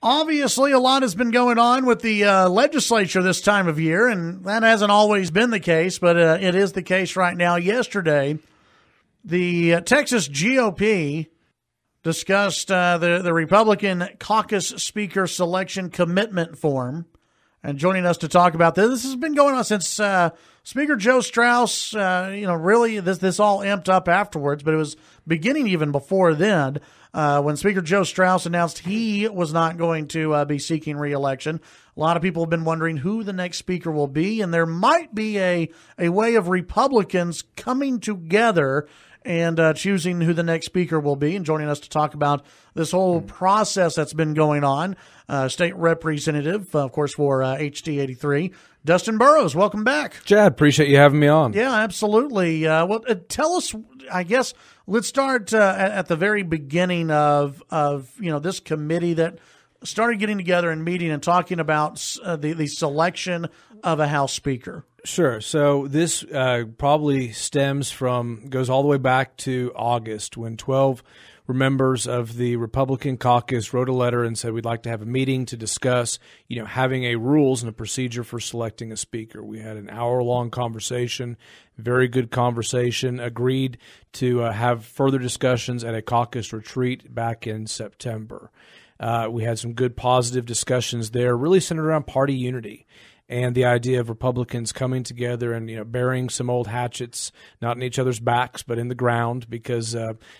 Obviously, a lot has been going on with the legislature this time of year, and that hasn't always been the case, but it is the case right now. Yesterday, the Texas GOP discussed the Republican caucus speaker selection commitment form. And joining us to talk about this has been going on since Speaker Joe Straus, really this all amped up afterwards, but it was beginning even before then when Speaker Joe Straus announced he was not going to be seeking re-election. A lot of people have been wondering who the next speaker will be, and there might be a way of Republicans coming together and choosing who the next speaker will be. And joining us to talk about this whole process that's been going on, State Representative, of course, for HD 83, Dustin Burrows. Welcome back. Chad, appreciate you having me on. Yeah, absolutely. Tell us, I guess, let's start at the very beginning of this committee that started getting together and meeting and talking about the selection of a House Speaker. Sure. So this probably goes all the way back to August when 12 members of the Republican caucus wrote a letter and said we'd like to have a meeting to discuss, having a rules and a procedure for selecting a speaker. We had an hour-long conversation, very good conversation, agreed to have further discussions at a caucus retreat back in September. We had some good positive discussions there, really centered around party unity and the idea of Republicans coming together and, burying some old hatchets, not in each other's backs, but in the ground, because,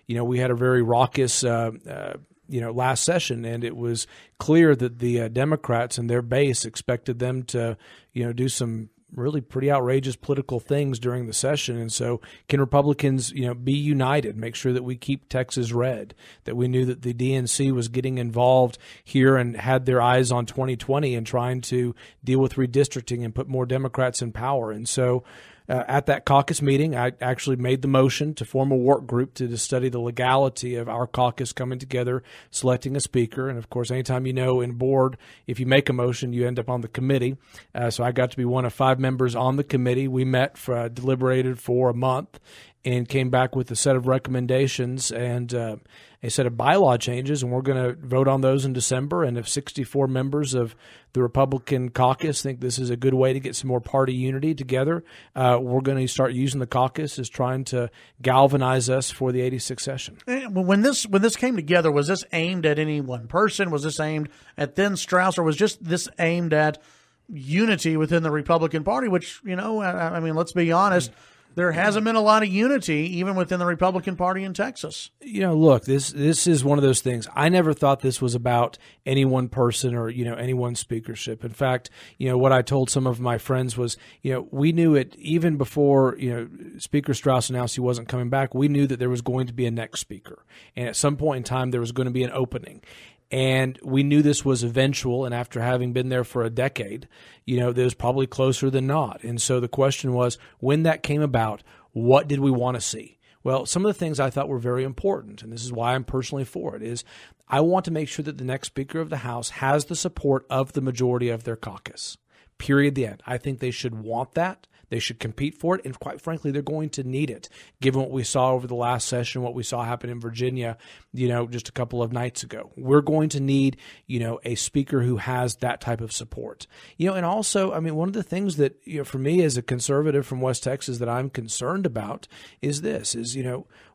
we had a very raucous, last session, and it was clear that the Democrats and their base expected them to, do some really pretty outrageous political things during the session. And so can Republicans, be united, make sure that we keep Texas red, that we knew that the DNC was getting involved here and had their eyes on 2020 and trying to deal with redistricting and put more Democrats in power. And so at that caucus meeting, I actually made the motion to form a work group to study the legality of our caucus coming together, selecting a speaker. And, of course, anytime in board, if you make a motion, you end up on the committee. So I got to be one of 5 members on the committee. We met, deliberated for a month, and came back with a set of recommendations and a set of bylaw changes, and we're going to vote on those in December. And if 64 members of the Republican caucus think this is a good way to get some more party unity together, we're going to start using the caucus as trying to galvanize us for the 86th session. When this came together, was this aimed at any one person? Was this aimed at then Straus, or was just this aimed at unity within the Republican Party, which, let's be honest, there hasn't been a lot of unity even within the Republican Party in Texas. Look, this is one of those things. I never thought this was about any one person or, any one speakership. In fact, what I told some of my friends was, we knew it even before, Speaker Straus announced he wasn't coming back. We knew that there was going to be a next speaker. And at some point in time, there was going to be an opening. And we knew this was eventual, and after having been there for a decade, it was probably closer than not. And so the question was, when that came about, what did we want to see? Well, some of the things I thought were very important, and this is why I'm personally for it, is I want to make sure that the next Speaker of the House has the support of the majority of their caucus. Period, the end. I think they should want that. They should compete for it, and quite frankly, they're going to need it, given what we saw over the last session, what we saw happen in Virginia, just a couple of nights ago. We're going to need, a speaker who has that type of support. And also, one of the things that, for me as a conservative from West Texas that I'm concerned about is this,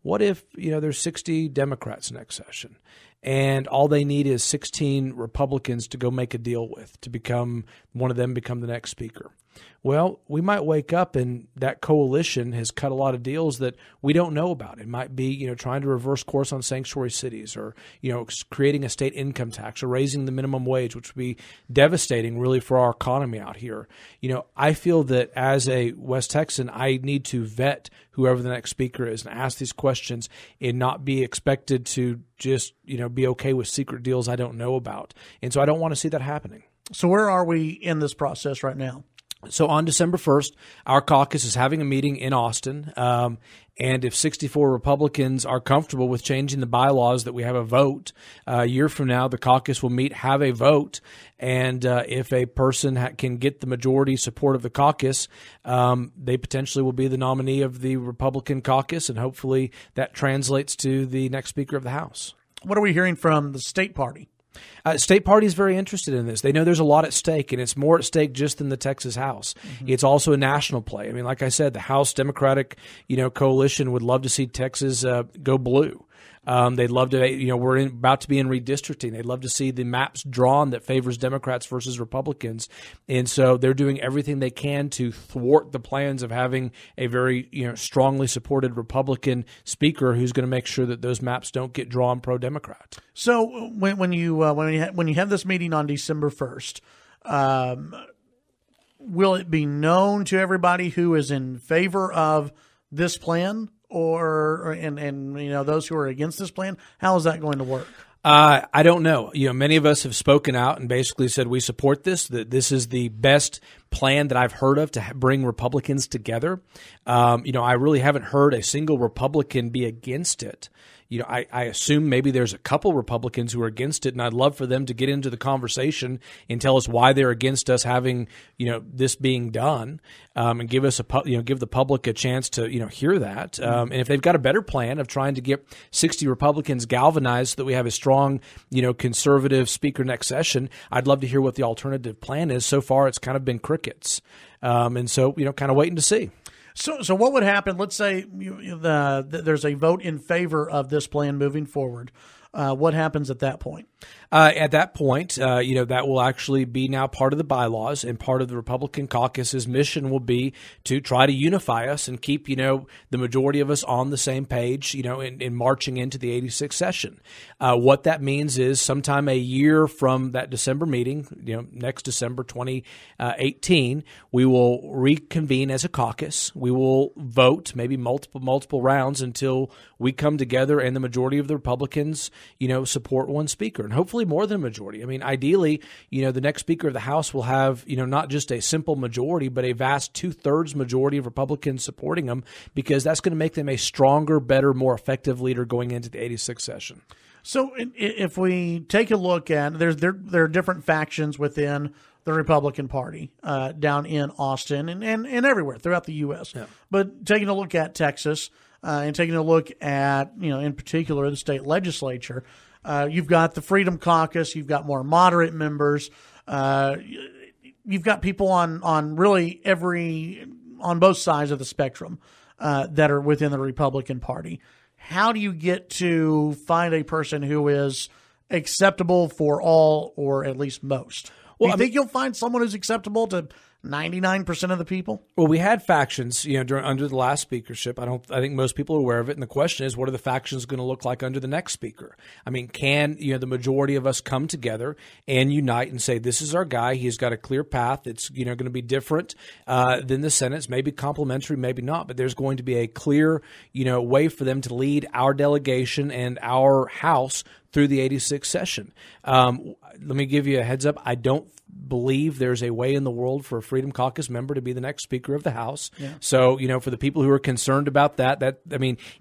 what if, there's 60 Democrats next session? And all they need is 16 Republicans to go make a deal with, to become one of them become the next speaker. Well, we might wake up and that coalition has cut a lot of deals that we don't know about. It might be, trying to reverse course on sanctuary cities, or, creating a state income tax, or raising the minimum wage, which would be devastating really for our economy out here. I feel that as a West Texan, I need to vet whoever the next speaker is and ask these questions and not be expected to just, be okay with secret deals I don't know about. And so I don't want to see that happening. So where are we in this process right now? So on December 1st, our caucus is having a meeting in Austin, and if 64 Republicans are comfortable with changing the bylaws that we have a vote, a year from now the caucus will meet, have a vote, and if a person can get the majority support of the caucus, they potentially will be the nominee of the Republican caucus, and hopefully that translates to the next Speaker of the House. What are we hearing from the state party? State Party is very interested in this. They know there's a lot at stake, and it's more at stake just than the Texas House. Mm-hmm. It's also a national play. I mean, like I said, the House Democratic, coalition would love to see Texas go blue. They'd love to, we're about to be in redistricting. They'd love to see the maps drawn that favors Democrats versus Republicans. And so they're doing everything they can to thwart the plans of having a very, strongly supported Republican speaker who's going to make sure that those maps don't get drawn pro-Democrat. So when you have this meeting on December 1st, will it be known to everybody who is in favor of this plan? Or those who are against this plan? How is that going to work? I don't know. Many of us have spoken out and basically said we support this, that this is the best plan that I've heard of to bring Republicans together. I really haven't heard a single Republican be against it. I assume maybe there's a couple Republicans who are against it, and I'd love for them to get into the conversation and tell us why they're against us having, this being done, and give us give the public a chance to, hear that. And if they've got a better plan of trying to get 60 Republicans galvanized so that we have a strong, conservative speaker next session, I'd love to hear what the alternative plan is. So far, it's kind of been crickets. And so, kind of waiting to see. So what would happen? Let's say there's a vote in favor of this plan moving forward. What happens at that point? At that point, that will actually be now part of the bylaws, and part of the Republican caucus's mission will be to try to unify us and keep, the majority of us on the same page, in marching into the 86th session. What that means is sometime a year from that December meeting, next December 2018, we will reconvene as a caucus. We will vote maybe multiple rounds until we come together and the majority of the Republicans, support one speaker, and hopefully more than a majority. I mean, ideally, the next Speaker of the House will have, not just a simple majority, but a vast 2/3 majority of Republicans supporting them, because that's going to make them a stronger, better, more effective leader going into the 86th session. So if we take a look at, there are different factions within the Republican Party down in Austin and everywhere throughout the U.S. Yeah. But taking a look at Texas and taking a look at, in particular, the state legislature, you've got the Freedom Caucus, you've got more moderate members, you've got people on really on both sides of the spectrum that are within the Republican Party. How do you get to find a person who is acceptable for all, or at least most? Do you think you'll find someone who's acceptable to 99% of the people? Well, we had factions, under the last speakership. I think most people are aware of it. And the question is, what are the factions going to look like under the next speaker? I mean, can, the majority of us come together and unite and say, this is our guy. He's got a clear path. It's, going to be different than the Senate's, maybe complementary, maybe not. But there's going to be a clear, way for them to lead our delegation and our House through the 86th session. Let me give you a heads up. I don't believe there's a way in the world for a Freedom Caucus member to be the next Speaker of the House. Yeah. So, for the people who are concerned about that,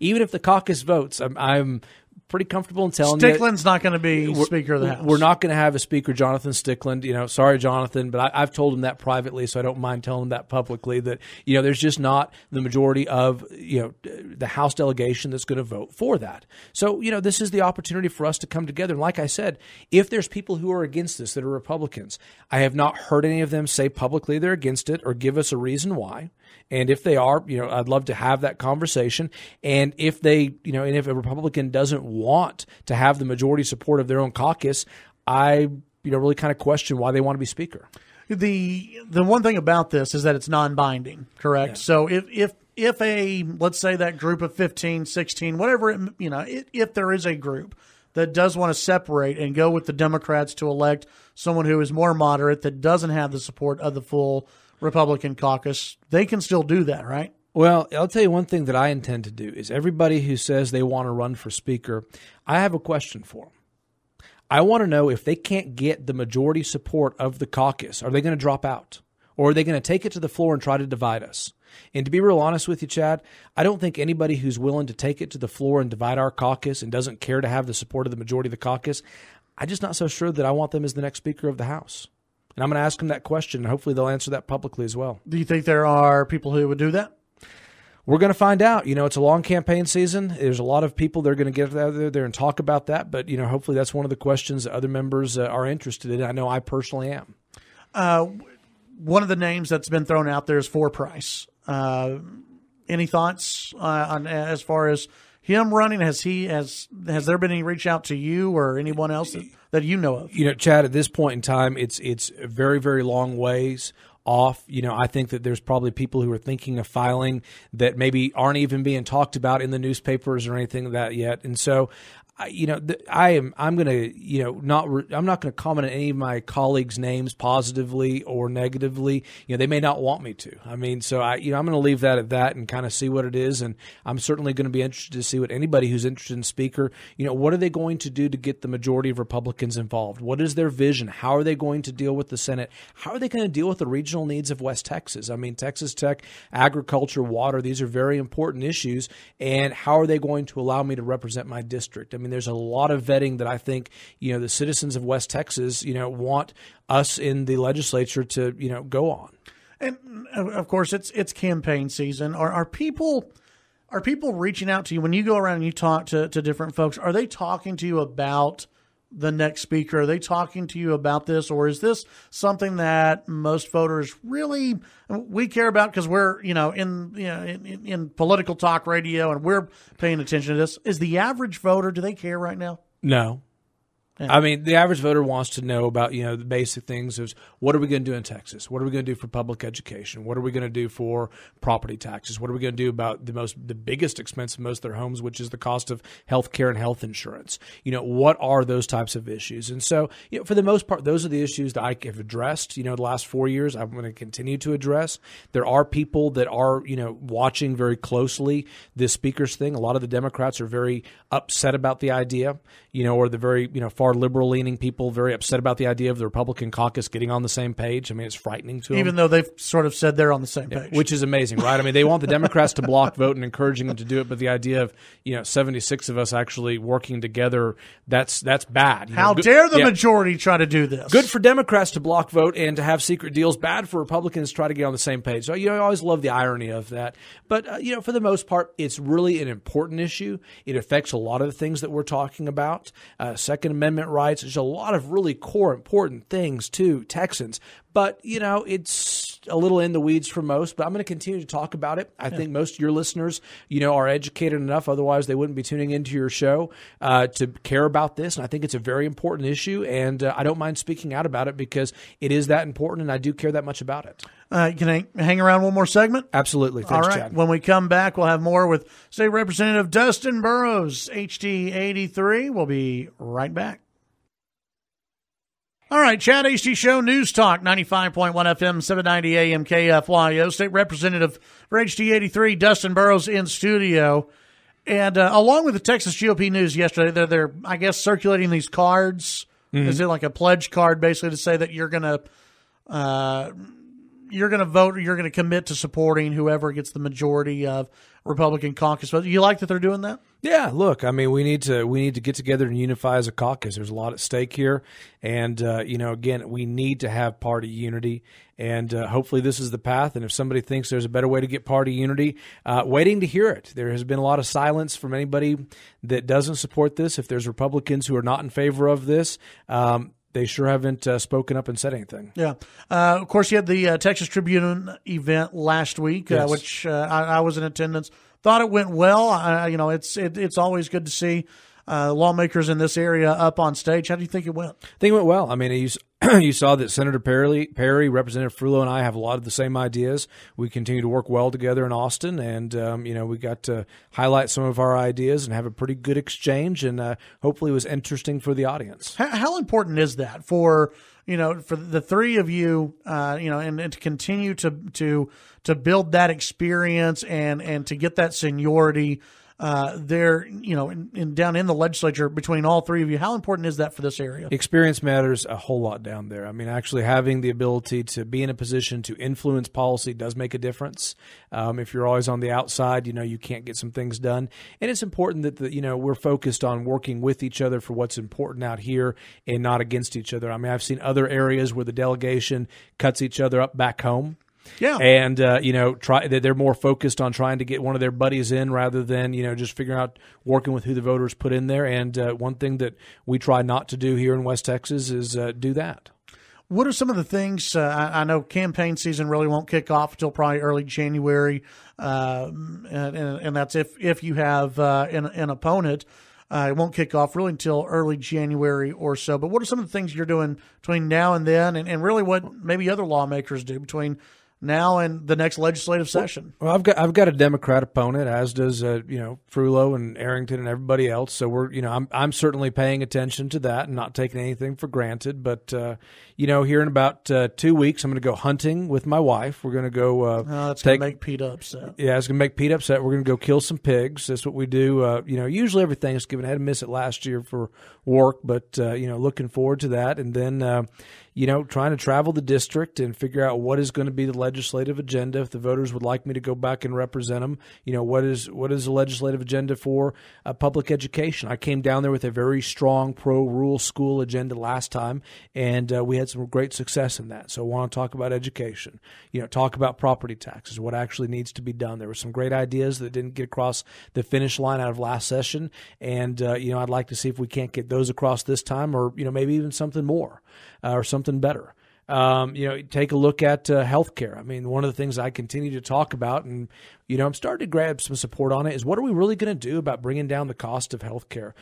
even if the caucus votes, I'm pretty comfortable in telling you Stickland's not going to be Speaker of the House. We're not going to have a Speaker, Jonathan Stickland. Sorry, Jonathan, but I've told him that privately, so I don't mind telling him that publicly, that, there's just not the majority of, the House delegation that's going to vote for that. So, this is the opportunity for us to come together. And like I said, if there's people who are against this that are Republicans, I have not heard any of them say publicly they're against it or give us a reason why. And if they are, I'd love to have that conversation. And if they, and if a Republican doesn't want to have the majority support of their own caucus, I, really kind of question why they want to be Speaker. The one thing about this is that it's non-binding, correct? Yeah. So if let's say that group of 15, 16, whatever, if there is a group that does want to separate and go with the Democrats to elect someone who is more moderate, that doesn't have the support of the full Republican caucus, they can still do that, right? Well, I'll tell you one thing that I intend to do is everybody who says they want to run for Speaker, I have a question for them. I want to know if they can't get the majority support of the caucus, are they going to drop out? Or are they going to take it to the floor and try to divide us? And to be real honest with you, Chad, I don't think anybody who's willing to take it to the floor and divide our caucus and doesn't care to have the support of the majority of the caucus, I'm just not so sure that I want them as the next Speaker of the House. And I'm going to ask them that question, and hopefully they'll answer that publicly as well. Do you think there are people who would do that? we're going to find out. It's a long campaign season. There's a lot of people that are going to get out there and talk about that. But, hopefully that's one of the questions that other members are interested in. I know I personally am. One of the names that's been thrown out there is For Price. Any thoughts on as far as him running? Has there been any reach out to you or anyone else that you know of? Chad, at this point in time, it's a very, very long ways off. I think that there's probably people who are thinking of filing that maybe aren't even being talked about in the newspapers or anything like that yet. And so, I'm not going to comment on any of my colleagues' names positively or negatively. They may not want me to. So I'm going to leave that at that and kind of see what it is. And I'm certainly going to be interested to see what anybody who's interested in Speaker, what are they going to do to get the majority of Republicans involved? What is their vision? How are they going to deal with the Senate? How are they going to deal with the regional needs of West Texas? Texas Tech, agriculture, water, these are very important issues. And how are they going to allow me to represent my district? There's a lot of vetting that I think, the citizens of West Texas, want us in the legislature to, go on. And of course, it's campaign season. Are people reaching out to you when you go around and you talk to different folks? Are they talking to you about the next speaker? Are they talking to you about this, or is this something that most voters really we care about because we're in political talk radio and we're paying attention to this? Is the average voter, do they care right now? No. Yeah. The average voter wants to know about, the basic things is what are we going to do in Texas? What are we going to do for public education? What are we going to do for property taxes? What are we going to do about the biggest expense of most of their homes, which is the cost of health care and health insurance? What are those types of issues? And so, for the most part, those are the issues that I have addressed, the last 4 years. I'm going to continue to address. There are people that are, watching very closely this speaker's thing. A lot of the Democrats are very upset about the idea, or the very, far liberal-leaning people very upset about the idea of the Republican caucus getting on the same page. It's frightening to them. Even though they've sort of said they're on the same page. Which is amazing, right? They want the Democrats to block vote and encouraging them to do it, but the idea of, 76 of us actually working together, that's bad. How dare the majority try to do this? Good for Democrats to block vote and to have secret deals. Bad for Republicans to try to get on the same page. So, I always love the irony of that. But, for the most part, it's really an important issue. It affects a lot of the things that we're talking about. Second Amendment rights. There's a lot of really core important things to Texans. But, it's a little in the weeds for most, but I'm going to continue to talk about it. I think most of your listeners, are educated enough. Otherwise, they wouldn't be tuning into your show to care about this. And I think it's a very important issue. And I don't mind speaking out about it because it is that important and I do care that much about it. Can I hang around one more segment? Absolutely. Thanks, all right. Chad. When we come back, we'll have more with State Representative Dustin Burrows, HD 83. We'll be right back. All right, Chad Hasty Show, News Talk, 95.1 FM, 790 AM KFYO. State Representative for HD 83, Dustin Burrows in studio. And along with the Texas GOP news yesterday, they're I guess, circulating these cards. Mm-hmm. Is it like a pledge card, basically, to say that you're going to vote, you're going to commit to supporting whoever gets the majority of Republican caucus votes? You like that they're doing that? Yeah, look, we need to get together and unify as a caucus. There's a lot at stake here, and again, we need to have party unity, and hopefully this is the path. And if somebody thinks there's a better way to get party unity, waiting to hear it. There has been a lot of silence from anybody that doesn't support this. If there's Republicans who are not in favor of this, they sure haven't spoken up and said anything. Yeah. Of course, you had the Texas Tribune event last week, yes. Which I was in attendance. Thought it went well. It's always good to see lawmakers in this area up on stage. How do you think it went? I think it went well. You saw that Senator Perry, Representative Frullo, and I have a lot of the same ideas. We continue to work well together in Austin, and we got to highlight some of our ideas and have a pretty good exchange, and hopefully it was interesting for the audience. How important is that for the three of you, and to continue to build that experience and to get that seniority there, down in the legislature between all three of you? How important is that for this area? Experience matters a whole lot down there. Actually having the ability to be in a position to influence policy does make a difference. If you're always on the outside, you can't get some things done. And it's important that, we're focused on working with each other for what's important out here and not against each other. I've seen other areas where the delegation cuts each other up back home. Yeah. And, they're more focused on trying to get one of their buddies in rather than, just figuring out working with who the voters put in there. And one thing that we try not to do here in West Texas is do that. What are some of the things? I know campaign season really won't kick off until probably early January, and that's if you have an opponent. It won't kick off really until early January or so. But what are some of the things you're doing between now and then, and really what maybe other lawmakers do between now and the next legislative session? Well, I've got a Democrat opponent, as does Frullo and Arrington and everybody else. So we're I'm certainly paying attention to that and not taking anything for granted. But here in about 2 weeks, I'm going to go hunting with my wife. We're going to go. That's going to make Pete upset. Yeah, it's going to make Pete upset. We're going to go kill some pigs. That's what we do. Usually every Thanksgiving. I had to miss it last year for work, but looking forward to that. And then trying to travel the district and figure out what is going to be the legislative agenda. If the voters would like me to go back and represent them, what is the legislative agenda for public education? I came down there with a very strong pro-rural school agenda last time, and we had some great success in that. So I want to talk about education, talk about property taxes, what actually needs to be done. There were some great ideas that didn't get across the finish line out of last session, and I'd like to see if we can't get those across this time, or maybe even something more or something better. Take a look at healthcare. I mean, one of the things I continue to talk about, and I'm starting to grab some support on it, is what are we really going to do about bringing down the cost of healthcare,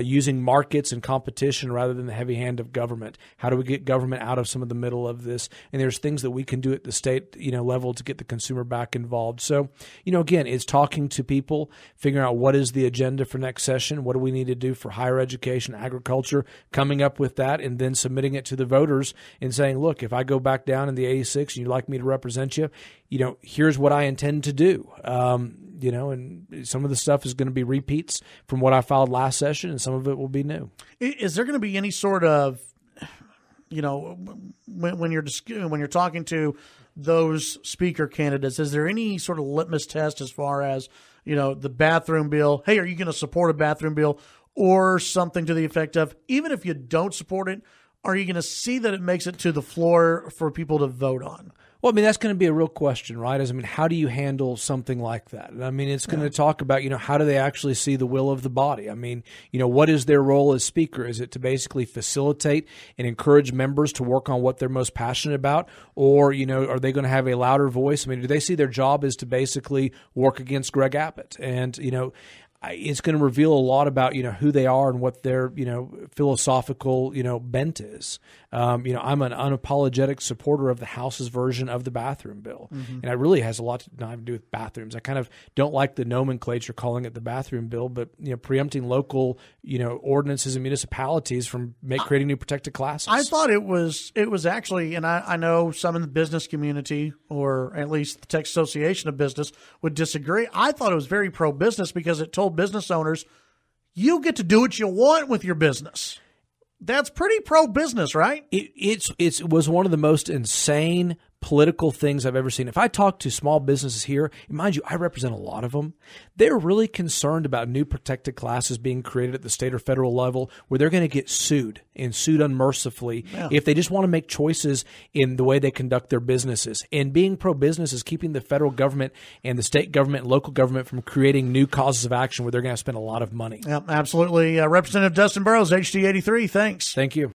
using markets and competition rather than the heavy hand of government? How do we get government out of some of the middle of this? And there's things that we can do at the state level to get the consumer back involved. So, again, it's talking to people, figuring out what is the agenda for next session, what do we need to do for higher education, agriculture, coming up with that, and then submitting it to the voters and saying, look, if I go back down in the 86 and you'd like me to represent you, here's what I intend to do. And some of the stuff is going to be repeats from what I filed last session, and some of it will be new. Is there going to be any sort of, when you're talking to those speaker candidates, is there any sort of litmus test as far as, the bathroom bill? Hey, are you going to support a bathroom bill, or something to the effect of, even if you don't support it, are you going to see that it makes it to the floor for people to vote on? Well, I mean, that's going to be a real question, right? How do you handle something like that? It's going to talk about, how do they actually see the will of the body? What is their role as speaker? Is it to basically facilitate and encourage members to work on what they're most passionate about? Or, are they going to have a louder voice? Do they see their job is to basically work against Greg Abbott? And, it's going to reveal a lot about, who they are and what their, philosophical, bent is. I'm an unapologetic supporter of the House's version of the bathroom bill. And it really has a lot to do with bathrooms. I kind of don't like the nomenclature calling it the bathroom bill, but, preempting local, ordinances and municipalities from creating new protected classes. I thought it was actually, and I know some in the business community, or at least the Texas Association of Business, would disagree. I thought it was very pro-business because it told business owners, you get to do what you want with your business. That's pretty pro-business, right? It was one of the most insane political things I've ever seen. If I talk to small businesses here, and mind you, I represent a lot of them, they're really concerned about new protected classes being created at the state or federal level where they're going to get sued and sued unmercifully if they just want to make choices in the way they conduct their businesses. And being pro-business is keeping the federal government and the state government and local government from creating new causes of action where they're going to spend a lot of money. Yep, absolutely. Representative Dustin Burrows, HD83, thanks. Thank you.